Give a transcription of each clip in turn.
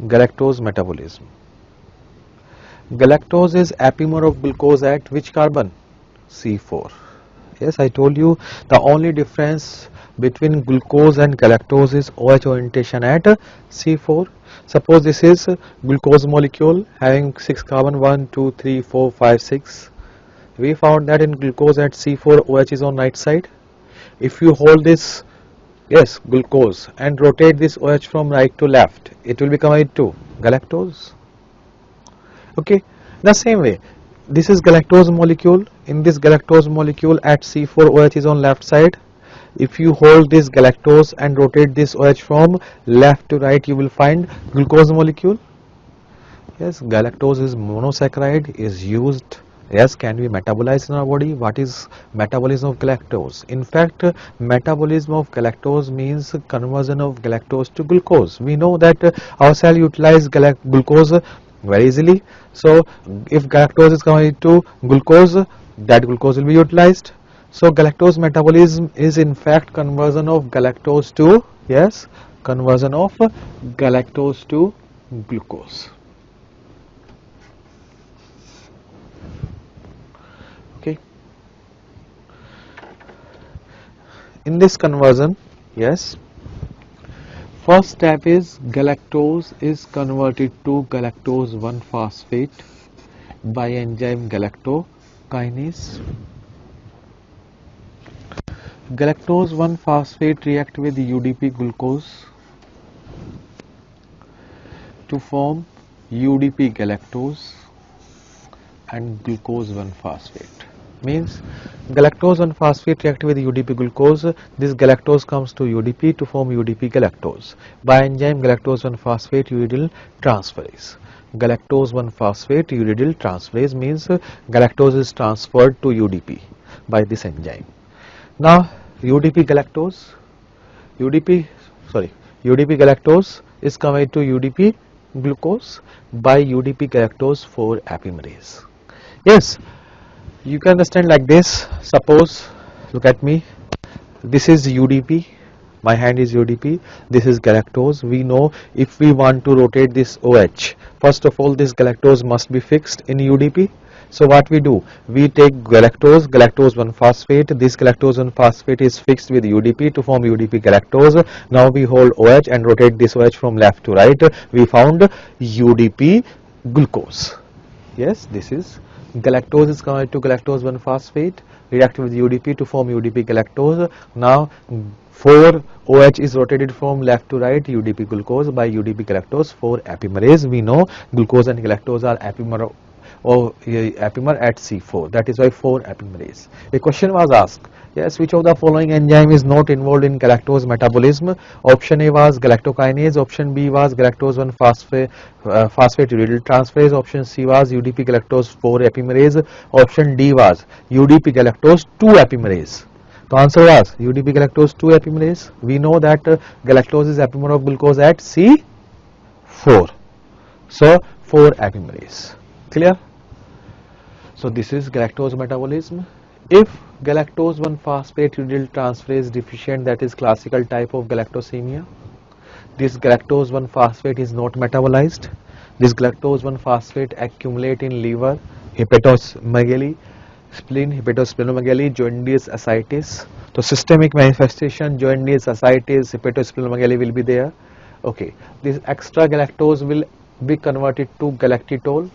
galactose metabolism. Galactose is epimer of glucose at which carbon? C4. Yes, I told you the only difference between glucose and galactose is OH orientation at C4. Suppose this is glucose molecule having 6 carbon, 1, 2, 3, 4, 5, 6. We found that in glucose at C4 OH is on right side. If you hold this, yes, glucose, and rotate this OH from right to left, it will become into galactose. Okay, the same way, this is galactose molecule. In this galactose molecule at C4 OH is on left side. If you hold this galactose and rotate this OH from left to right, you will find glucose molecule. Yes, galactose is monosaccharide, is used, yes, can be metabolized in our body. What is metabolism of galactose? In fact, metabolism of galactose means conversion of galactose to glucose. We know that our cell utilize glucose very easily. So if galactose is converted to glucose, that glucose will be utilized. So galactose metabolism is in fact conversion of galactose to, yes, conversion of galactose to glucose. Okay. In this conversion, yes, first step is galactose is converted to galactose 1-phosphate by enzyme galactokinase. Galactose 1-phosphate react with UDP glucose to form UDP galactose and glucose 1-phosphate. Means galactose 1-phosphate react with UDP glucose. This galactose comes to UDP to form UDP galactose by enzyme galactose 1-phosphate uridyl transferase. Galactose 1-phosphate uridyl transferase means galactose is transferred to UDP by this enzyme. Now UDP galactose is converted to UDP glucose by UDP galactose 4 epimerase. Yes, you can understand like this. Suppose, look at me, this is UDP, my hand is UDP, this is galactose. We know if we want to rotate this OH, first of all this galactose must be fixed in UDP. So what we do, we take galactose 1-phosphate, this galactose 1-phosphate is fixed with UDP to form UDP galactose. Now we hold OH and rotate this OH from left to right, we found UDP glucose. Yes, this is galactose is converted to galactose 1-phosphate, react with UDP to form UDP galactose. Now 4 OH is rotated from left to right, UDP glucose by UDP galactose 4 epimerase. We know glucose and galactose are epimer at C4. That is why 4 epimerase. A question was asked, yes, which of the following enzyme is not involved in galactose metabolism? Option A was galactokinase, option B was galactose 1-phosphate uridyl transferase, option C was UDP galactose 4 epimerase, option D was UDP galactose 2 epimerase. The answer was UDP galactose 2 epimerase. We know that galactose is epimer of glucose at C4. So 4 epimerase. Clear? So this is galactose metabolism. If galactose 1-phosphate uridyl transferase deficient, that is classical type of galactosemia, this galactose 1-phosphate is not metabolized. This galactose 1-phosphate accumulate in liver, hepatosplenomegaly, spleen, hepatosplenomegaly, jaundice, ascites. So systemic manifestation, jaundice, ascites, hepatosplenomegaly will be there. Okay, this extra galactose will be converted to galactitol.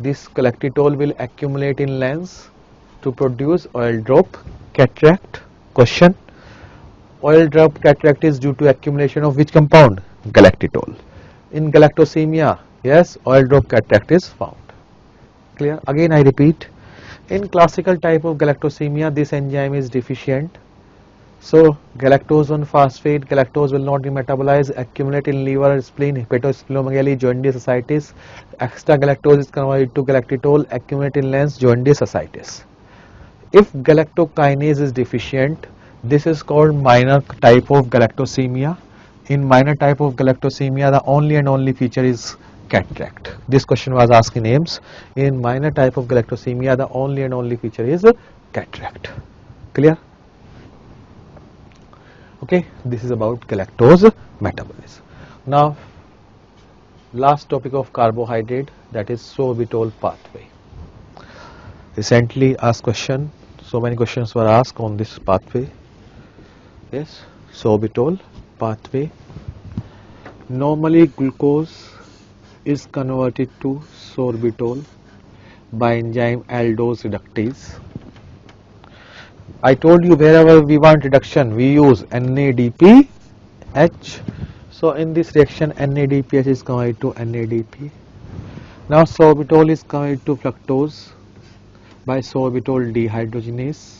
This galactitol will accumulate in lens to produce oil drop cataract. Question: oil drop cataract is due to accumulation of which compound? Galactitol. In galactosemia, yes, oil drop cataract is found. Clear? Again I repeat, in classical type of galactosemia, this enzyme is deficient. So galactose 1-phosphate, galactose will not be metabolized, accumulate in liver, spleen, hepatosplenomegaly, jaundice, ascites. Extra galactose is converted to galactitol, accumulate in lens, jaundice, ascites. If galactokinase is deficient, this is called minor type of galactosemia. In minor type of galactosemia, the only and only feature is cataract. This question was asked in AIIMS. In minor type of galactosemia, the only and only feature is cataract. Clear? Okay, this is about galactose metabolism. Now last topic of carbohydrate, that is sorbitol pathway. Recently asked question, so many questions were asked on this pathway. Yes, sorbitol pathway. Normally glucose is converted to sorbitol by enzyme aldose reductase. I told you wherever we want reduction we use NADPH. So in this reaction NADPH is converted to NADP. Now sorbitol is converted to fructose by sorbitol dehydrogenase.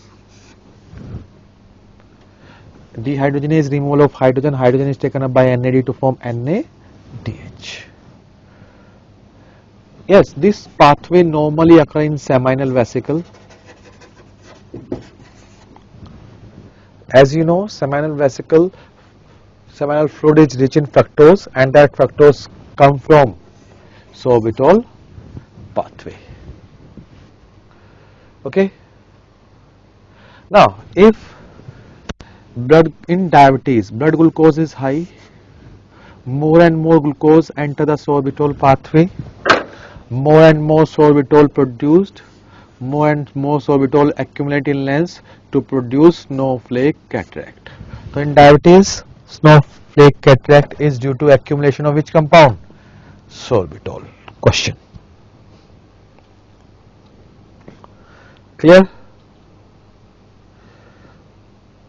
Dehydrogenase removal of hydrogen. Hydrogen is taken up by NAD to form NADH. Yes, this pathway normally occurs in seminal vesicle. As you know, seminal vesicle, seminal fluid is rich in fructose, and that fructose come from sorbitol pathway. Okay. Now, if blood in diabetes, blood glucose is high, more and more glucose enter the sorbitol pathway, more and more sorbitol produced, more and more sorbitol accumulate in lens to produce snowflake cataract. So in diabetes, snowflake cataract is due to accumulation of which compound? Sorbitol. Question. Clear?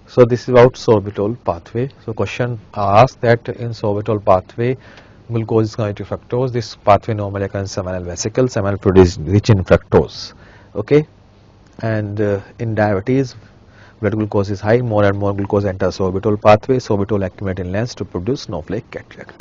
So this is about sorbitol pathway. So question asked that in sorbitol pathway, glucose is converted to fructose. This pathway normally occurs in seminal vesicle. Seminal fluid is rich in fructose. Okay, and in diabetes, blood glucose is high. More and more glucose enters sorbitol pathway. Sorbitol accumulate in lens to produce snowflake cataract.